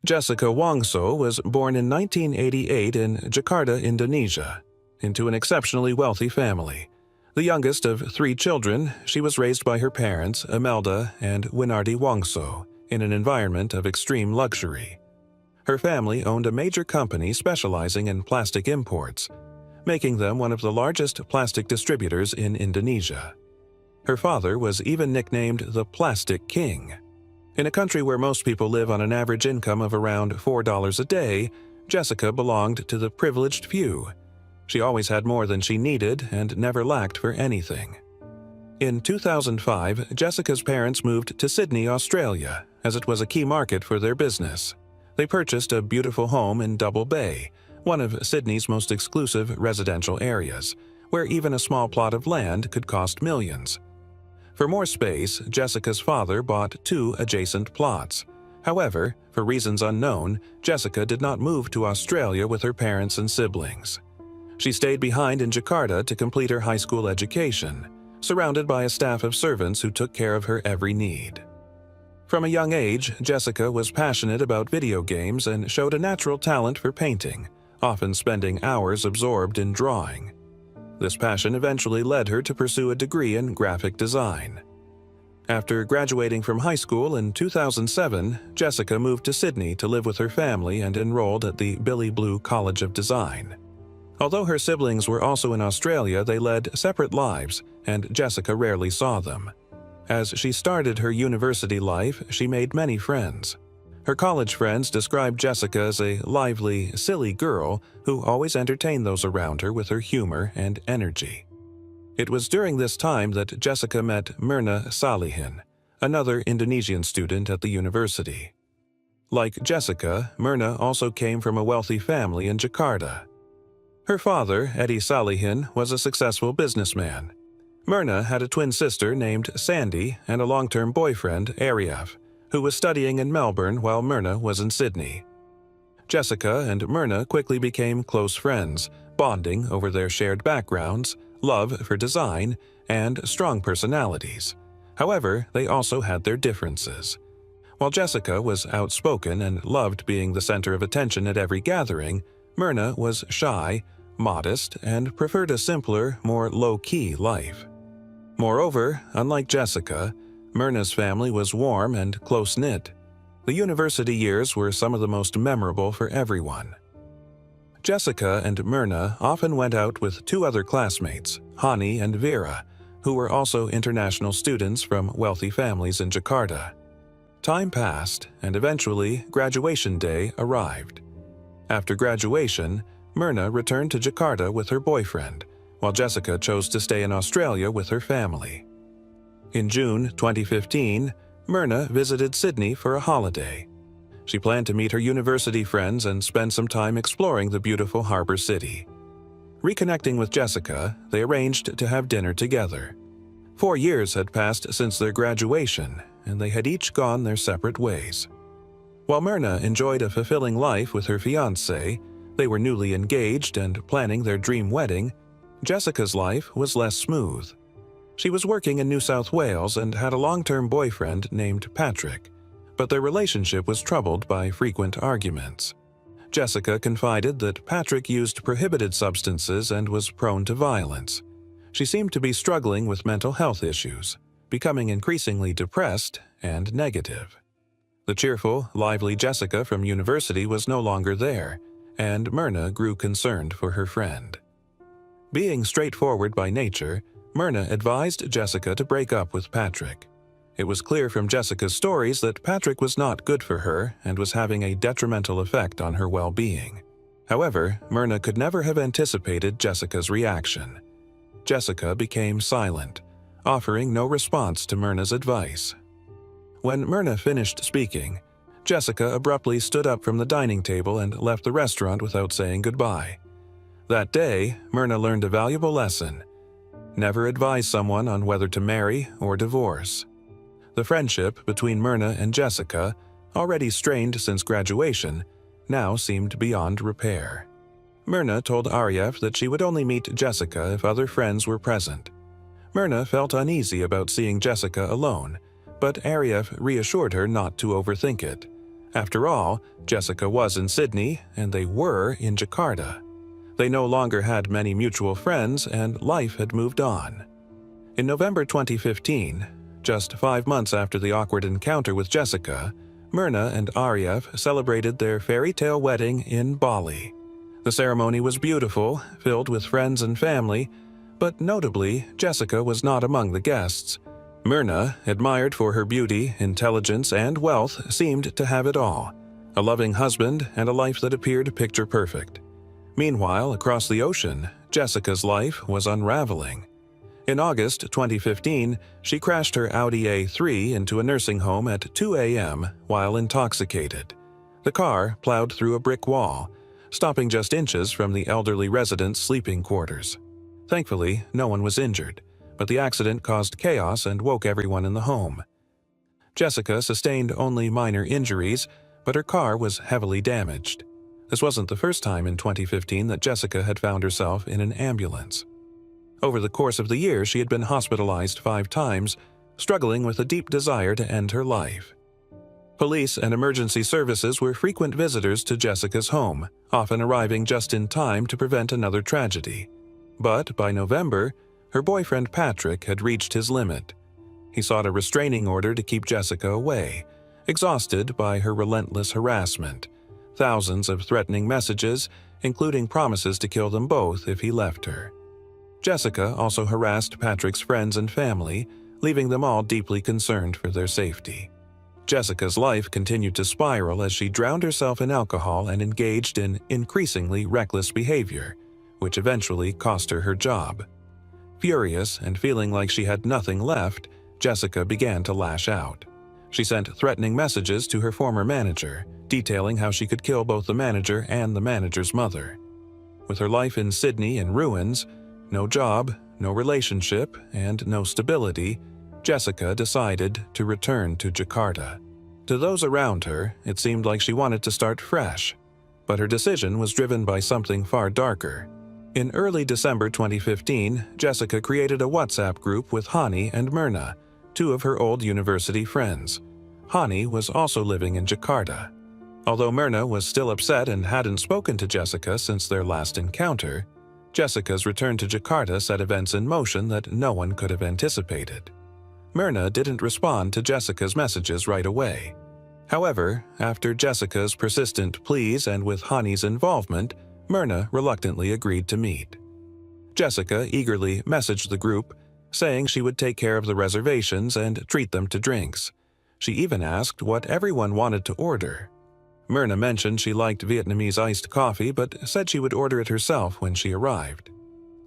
Jessica Wongso was born in 1988 in Jakarta, Indonesia, into an exceptionally wealthy family. The youngest of three children, she was raised by her parents, Imelda and Winardi Wongso, in an environment of extreme luxury. Her family owned a major company specializing in plastic imports, making them one of the largest plastic distributors in Indonesia. Her father was even nicknamed the Plastic King. In a country where most people live on an average income of around $4 a day, Jessica belonged to the privileged few. She always had more than she needed and never lacked for anything. In 2005, Jessica's parents moved to Sydney, Australia, as it was a key market for their business. They purchased a beautiful home in Double Bay, one of Sydney's most exclusive residential areas, where even a small plot of land could cost millions. For more space, Jessica's father bought two adjacent plots. However, for reasons unknown, Jessica did not move to Australia with her parents and siblings. She stayed behind in Jakarta to complete her high school education, surrounded by a staff of servants who took care of her every need. From a young age, Jessica was passionate about video games and showed a natural talent for painting, often spending hours absorbed in drawing. This passion eventually led her to pursue a degree in graphic design. After graduating from high school in 2007, Jessica moved to Sydney to live with her family and enrolled at the Billy Blue College of Design. Although her siblings were also in Australia, they led separate lives, and Jessica rarely saw them. As she started her university life, she made many friends. Her college friends described Jessica as a lively, silly girl who always entertained those around her with her humor and energy. It was during this time that Jessica met Myrna Salihin, another Indonesian student at the university. Like Jessica, Myrna also came from a wealthy family in Jakarta. Her father, Eddie Salihin, was a successful businessman. Myrna had a twin sister named Sandy and a long-term boyfriend, Arief, who was studying in Melbourne while Myrna was in Sydney. Jessica and Myrna quickly became close friends, bonding over their shared backgrounds, love for design, and strong personalities. However, they also had their differences. While Jessica was outspoken and loved being the center of attention at every gathering, Myrna was shy, modest, and preferred a simpler, more low-key life. Moreover, unlike Jessica, Myrna's family was warm and close-knit. The university years were some of the most memorable for everyone. Jessica and Myrna often went out with two other classmates, Hani and Vera, who were also international students from wealthy families in Jakarta. Time passed, and eventually graduation day arrived. After graduation, Myrna returned to Jakarta with her boyfriend, while Jessica chose to stay in Australia with her family. In June 2015, Myrna visited Sydney for a holiday. She planned to meet her university friends and spend some time exploring the beautiful harbor city. Reconnecting with Jessica, they arranged to have dinner together. 4 years had passed since their graduation, and they had each gone their separate ways. While Myrna enjoyed a fulfilling life with her fiancé, they were newly engaged and planning their dream wedding, Jessica's life was less smooth. She was working in New South Wales and had a long-term boyfriend named Patrick, but their relationship was troubled by frequent arguments. Jessica confided that Patrick used prohibited substances and was prone to violence. She seemed to be struggling with mental health issues, becoming increasingly depressed and negative. The cheerful, lively Jessica from university was no longer there, and Myrna grew concerned for her friend. Being straightforward by nature, Myrna advised Jessica to break up with Patrick. It was clear from Jessica's stories that Patrick was not good for her and was having a detrimental effect on her well-being. However, Myrna could never have anticipated Jessica's reaction. Jessica became silent, offering no response to Myrna's advice. When Myrna finished speaking, Jessica abruptly stood up from the dining table and left the restaurant without saying goodbye. That day, Myrna learned a valuable lesson. Never advise someone on whether to marry or divorce. The friendship between Myrna and Jessica, already strained since graduation, now seemed beyond repair. Myrna told Arief that she would only meet Jessica if other friends were present. Myrna felt uneasy about seeing Jessica alone, but Arief reassured her not to overthink it. After all, Jessica was in Sydney and they were in Jakarta. They no longer had many mutual friends and life had moved on. In November 2015, just 5 months after the awkward encounter with Jessica, Myrna and Ariev celebrated their fairy tale wedding in Bali. The ceremony was beautiful, filled with friends and family, but notably, Jessica was not among the guests. Myrna, admired for her beauty, intelligence, and wealth, seemed to have it all: a loving husband and a life that appeared picture perfect. Meanwhile, across the ocean, Jessica's life was unraveling. In August 2015, she crashed her Audi A3 into a nursing home at 2 a.m. while intoxicated. The car plowed through a brick wall, stopping just inches from the elderly residents' sleeping quarters. Thankfully, no one was injured, but the accident caused chaos and woke everyone in the home. Jessica sustained only minor injuries, but her car was heavily damaged. This wasn't the first time in 2015 that Jessica had found herself in an ambulance. Over the course of the year, she had been hospitalized 5 times, struggling with a deep desire to end her life. Police and emergency services were frequent visitors to Jessica's home, often arriving just in time to prevent another tragedy. But by November, her boyfriend Patrick had reached his limit. He sought a restraining order to keep Jessica away, exhausted by her relentless harassment. Thousands of threatening messages, including promises to kill them both if he left her. Jessica also harassed Patrick's friends and family, leaving them all deeply concerned for their safety. Jessica's life continued to spiral as she drowned herself in alcohol and engaged in increasingly reckless behavior, which eventually cost her her job. Furious and feeling like she had nothing left, Jessica began to lash out. She sent threatening messages to her former manager, detailing how she could kill both the manager and the manager's mother. With her life in Sydney in ruins, no job, no relationship, and no stability, Jessica decided to return to Jakarta. To those around her, it seemed like she wanted to start fresh, but her decision was driven by something far darker. In early December 2015, Jessica created a WhatsApp group with Hani and Myrna, 2 of her old university friends. Hani was also living in Jakarta. Although Myrna was still upset and hadn't spoken to Jessica since their last encounter, Jessica's return to Jakarta set events in motion that no one could have anticipated. Myrna didn't respond to Jessica's messages right away. However, after Jessica's persistent pleas and with Hani's involvement, Myrna reluctantly agreed to meet. Jessica eagerly messaged the group, saying she would take care of the reservations and treat them to drinks. She even asked what everyone wanted to order. Myrna mentioned she liked Vietnamese iced coffee but said she would order it herself when she arrived.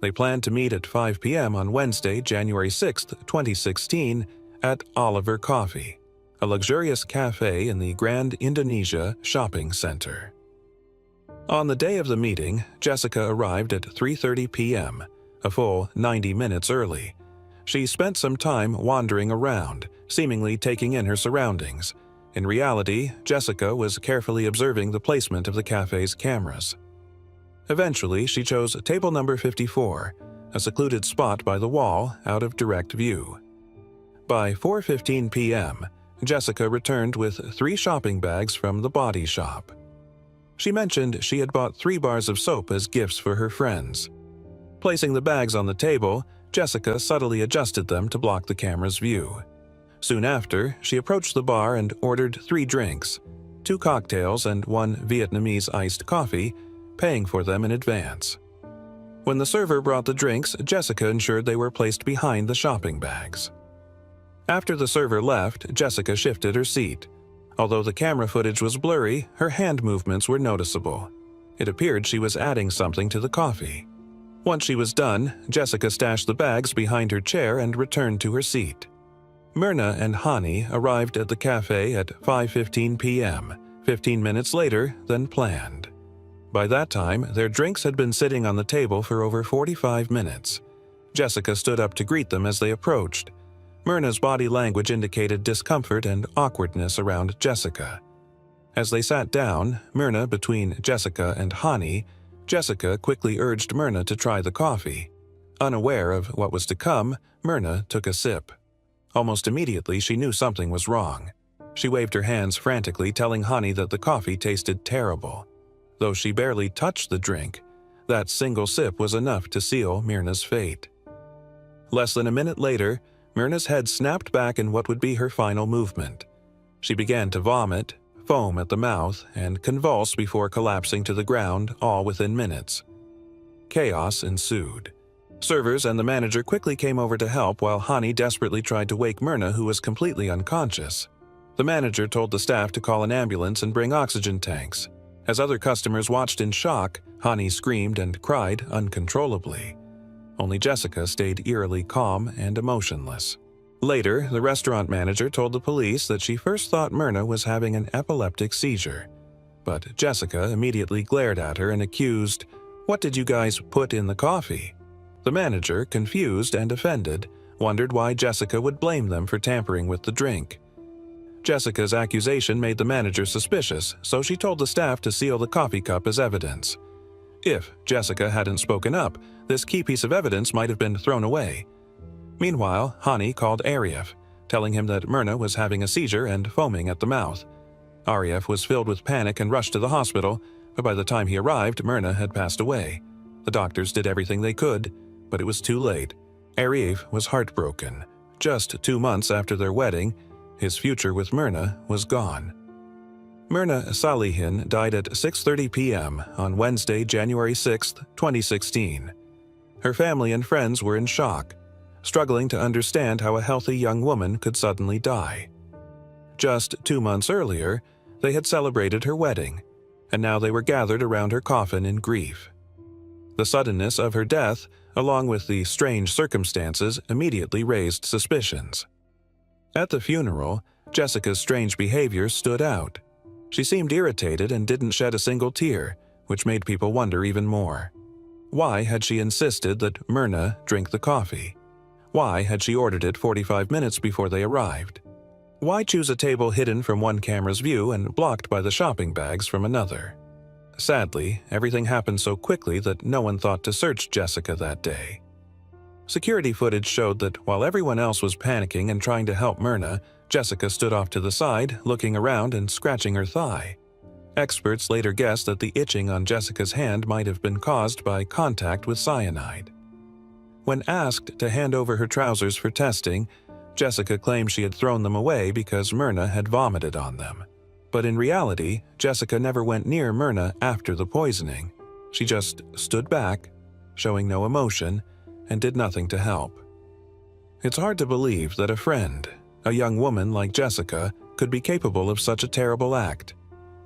They planned to meet at 5 p.m. on Wednesday, January 6, 2016, at Oliver Coffee, a luxurious cafe in the Grand Indonesia Shopping Center. On the day of the meeting, Jessica arrived at 3:30 p.m., a full 90 minutes early. She spent some time wandering around, seemingly taking in her surroundings. In reality, Jessica was carefully observing the placement of the cafe's cameras. Eventually, she chose table number 54, a secluded spot by the wall out of direct view. By 4:15 p.m., Jessica returned with 3 shopping bags from the Body Shop. She mentioned she had bought 3 bars of soap as gifts for her friends. Placing the bags on the table, Jessica subtly adjusted them to block the camera's view. Soon after, she approached the bar and ordered 3 drinks, 2 cocktails and 1 Vietnamese iced coffee, paying for them in advance. When the server brought the drinks, Jessica ensured they were placed behind the shopping bags. After the server left, Jessica shifted her seat. Although the camera footage was blurry, her hand movements were noticeable. It appeared she was adding something to the coffee. Once she was done, Jessica stashed the bags behind her chair and returned to her seat. Myrna and Hani arrived at the cafe at 5:15 p.m., 15 minutes later than planned. By that time, their drinks had been sitting on the table for over 45 minutes. Jessica stood up to greet them as they approached. Myrna's body language indicated discomfort and awkwardness around Jessica. As they sat down, Myrna between Jessica and Hani, Jessica quickly urged Myrna to try the coffee. Unaware of what was to come, Myrna took a sip. Almost immediately, she knew something was wrong. She waved her hands frantically, telling Hani that the coffee tasted terrible. Though she barely touched the drink, that single sip was enough to seal Myrna's fate. Less than a minute later, Myrna's head snapped back in what would be her final movement. She began to vomit, foam at the mouth, and convulse before collapsing to the ground, all within minutes. Chaos ensued. Servers and the manager quickly came over to help while Hani desperately tried to wake Myrna, who was completely unconscious. The manager told the staff to call an ambulance and bring oxygen tanks. As other customers watched in shock, Hani screamed and cried uncontrollably. Only Jessica stayed eerily calm and emotionless. Later, the restaurant manager told the police that she first thought Myrna was having an epileptic seizure. But Jessica immediately glared at her and accused, "What did you guys put in the coffee?" The manager, confused and offended, wondered why Jessica would blame them for tampering with the drink. Jessica's accusation made the manager suspicious, so she told the staff to seal the coffee cup as evidence. If Jessica hadn't spoken up, this key piece of evidence might have been thrown away. Meanwhile, Hani called Ariev, telling him that Myrna was having a seizure and foaming at the mouth. Ariev was filled with panic and rushed to the hospital, but by the time he arrived, Myrna had passed away. The doctors did everything they could, but it was too late. Ariev was heartbroken. Just 2 months after their wedding, his future with Myrna was gone. Myrna Salihin died at 6:30 p.m. on Wednesday, January 6, 2016. Her family and friends were in shock, struggling to understand how a healthy young woman could suddenly die. Just 2 months earlier, they had celebrated her wedding, and now they were gathered around her coffin in grief. The suddenness of her death, along with the strange circumstances, immediately raised suspicions. At the funeral, Jessica's strange behavior stood out. She seemed irritated and didn't shed a single tear, which made people wonder even more. Why had she insisted that Myrna drink the coffee? Why had she ordered it 45 minutes before they arrived? Why choose a table hidden from one camera's view and blocked by the shopping bags from another? Sadly, everything happened so quickly that no one thought to search Jessica that day. Security footage showed that while everyone else was panicking and trying to help Myrna, Jessica stood off to the side, looking around and scratching her thigh. Experts later guessed that the itching on Jessica's hand might have been caused by contact with cyanide. When asked to hand over her trousers for testing, Jessica claimed she had thrown them away because Myrna had vomited on them. But in reality, Jessica never went near Myrna after the poisoning. She just stood back, showing no emotion, and did nothing to help. It's hard to believe that a friend, a young woman like Jessica, could be capable of such a terrible act.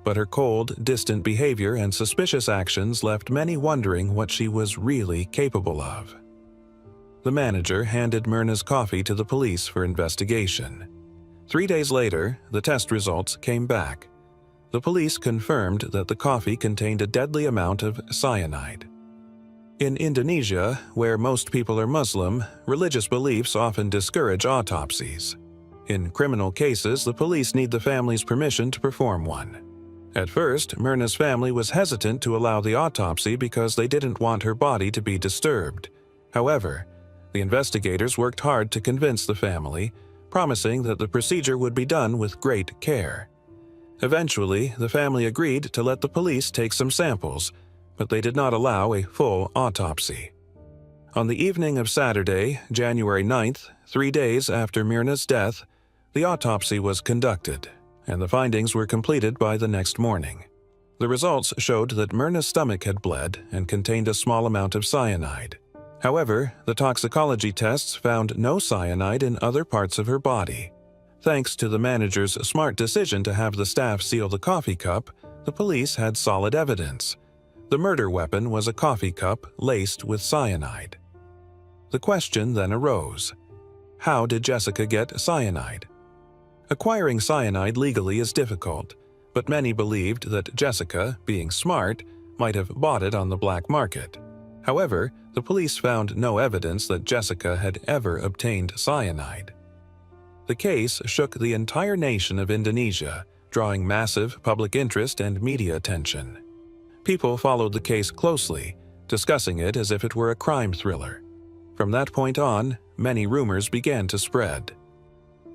But her cold, distant behavior and suspicious actions left many wondering what she was really capable of. The manager handed Myrna's coffee to the police for investigation. 3 days later, the test results came back. The police confirmed that the coffee contained a deadly amount of cyanide. In Indonesia, where most people are Muslim, religious beliefs often discourage autopsies. In criminal cases, the police need the family's permission to perform one. At first, Myrna's family was hesitant to allow the autopsy because they didn't want her body to be disturbed. However, the investigators worked hard to convince the family, promising that the procedure would be done with great care. Eventually, the family agreed to let the police take some samples, but they did not allow a full autopsy. On the evening of Saturday, January 9th, 3 days after Myrna's death, the autopsy was conducted, and the findings were completed by the next morning. The results showed that Myrna's stomach had bled and contained a small amount of cyanide. However, the toxicology tests found no cyanide in other parts of her body. Thanks to the manager's smart decision to have the staff seal the coffee cup, the police had solid evidence. The murder weapon was a coffee cup laced with cyanide. The question then arose: how did Jessica get cyanide? Acquiring cyanide legally is difficult, but many believed that Jessica, being smart, might have bought it on the black market. However, the police found no evidence that Jessica had ever obtained cyanide. The case shook the entire nation of Indonesia, drawing massive public interest and media attention. People followed the case closely, discussing it as if it were a crime thriller. From that point on, many rumors began to spread.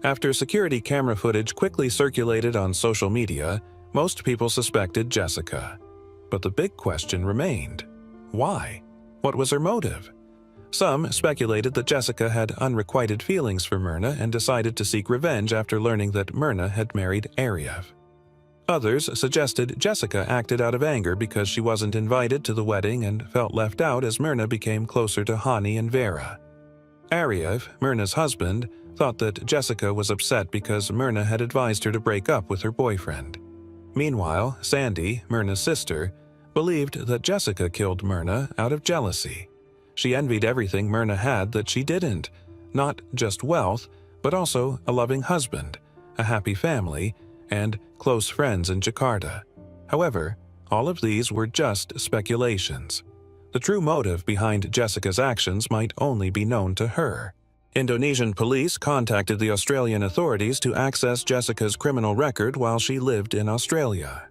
After security camera footage quickly circulated on social media, most people suspected Jessica. But the big question remained. Why? What was her motive? Some speculated that Jessica had unrequited feelings for Myrna and decided to seek revenge after learning that Myrna had married eerie. Others suggested Jessica acted out of anger because she wasn't invited to the wedding and felt left out as Myrna became closer to Hani and Vera. eerie, Myrna's husband, thought that Jessica was upset because Myrna had advised her to break up with her boyfriend. Meanwhile, Sandy, Myrna's sister, believed that Jessica killed Myrna out of jealousy. She envied everything Myrna had that she didn't, not just wealth, but also a loving husband, a happy family, and close friends in Jakarta. However, all of these were just speculations. The true motive behind Jessica's actions might only be known to her. Indonesian police contacted the Australian authorities to access Jessica's criminal record while she lived in Australia.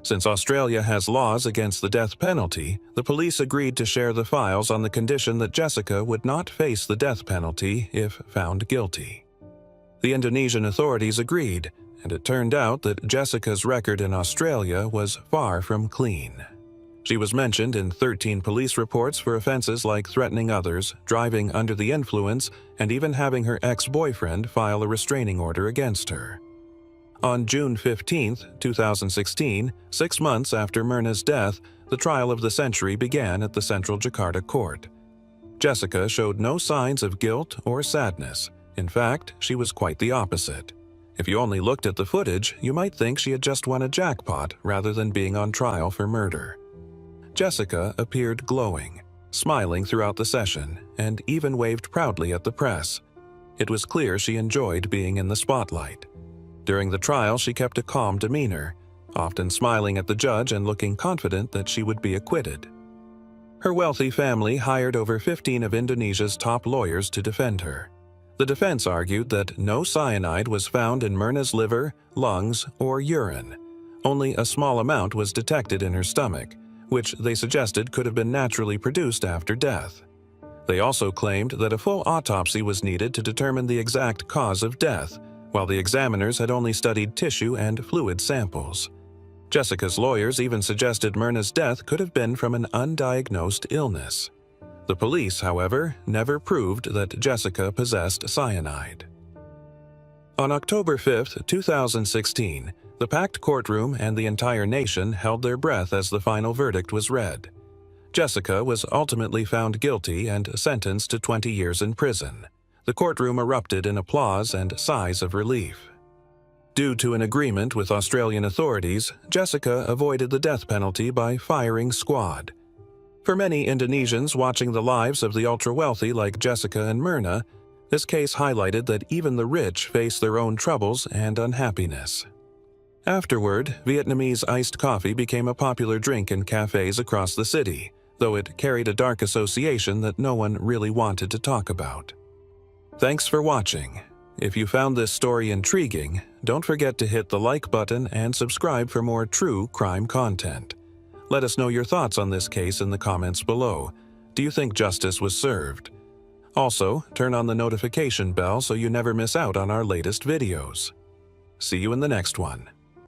Since Australia has laws against the death penalty, the police agreed to share the files on the condition that Jessica would not face the death penalty if found guilty. The Indonesian authorities agreed, and it turned out that Jessica's record in Australia was far from clean. She was mentioned in 13 police reports for offenses like threatening others, driving under the influence, and even having her ex-boyfriend file a restraining order against her. On June 15, 2016, 6 months after Myrna's death, the trial of the century began at the Central Jakarta Court. Jessica showed no signs of guilt or sadness. In fact, she was quite the opposite. If you only looked at the footage, you might think she had just won a jackpot rather than being on trial for murder. Jessica appeared glowing, smiling throughout the session, and even waved proudly at the press. It was clear she enjoyed being in the spotlight. During the trial, she kept a calm demeanor, often smiling at the judge and looking confident that she would be acquitted. Her wealthy family hired over 15 of Indonesia's top lawyers to defend her. The defense argued that no cyanide was found in Myrna's liver, lungs, or urine. Only a small amount was detected in her stomach, which they suggested could have been naturally produced after death. They also claimed that a full autopsy was needed to determine the exact cause of death, while the examiners had only studied tissue and fluid samples. Jessica's lawyers even suggested Myrna's death could have been from an undiagnosed illness. The police, however, never proved that Jessica possessed cyanide. On October 5, 2016, the packed courtroom and the entire nation held their breath as the final verdict was read. Jessica was ultimately found guilty and sentenced to 20 years in prison. The courtroom erupted in applause and sighs of relief. Due to an agreement with Australian authorities, Jessica avoided the death penalty by firing squad. For many Indonesians watching the lives of the ultra-wealthy like Jessica and Myrna, this case highlighted that even the rich face their own troubles and unhappiness. Afterward, Vietnamese iced coffee became a popular drink in cafes across the city, though it carried a dark association that no one really wanted to talk about. Thanks for watching. If you found this story intriguing, don't forget to hit the like button and subscribe for more true crime content. Let us know your thoughts on this case in the comments below. Do you think justice was served? Also, turn on the notification bell so you never miss out on our latest videos. See you in the next one.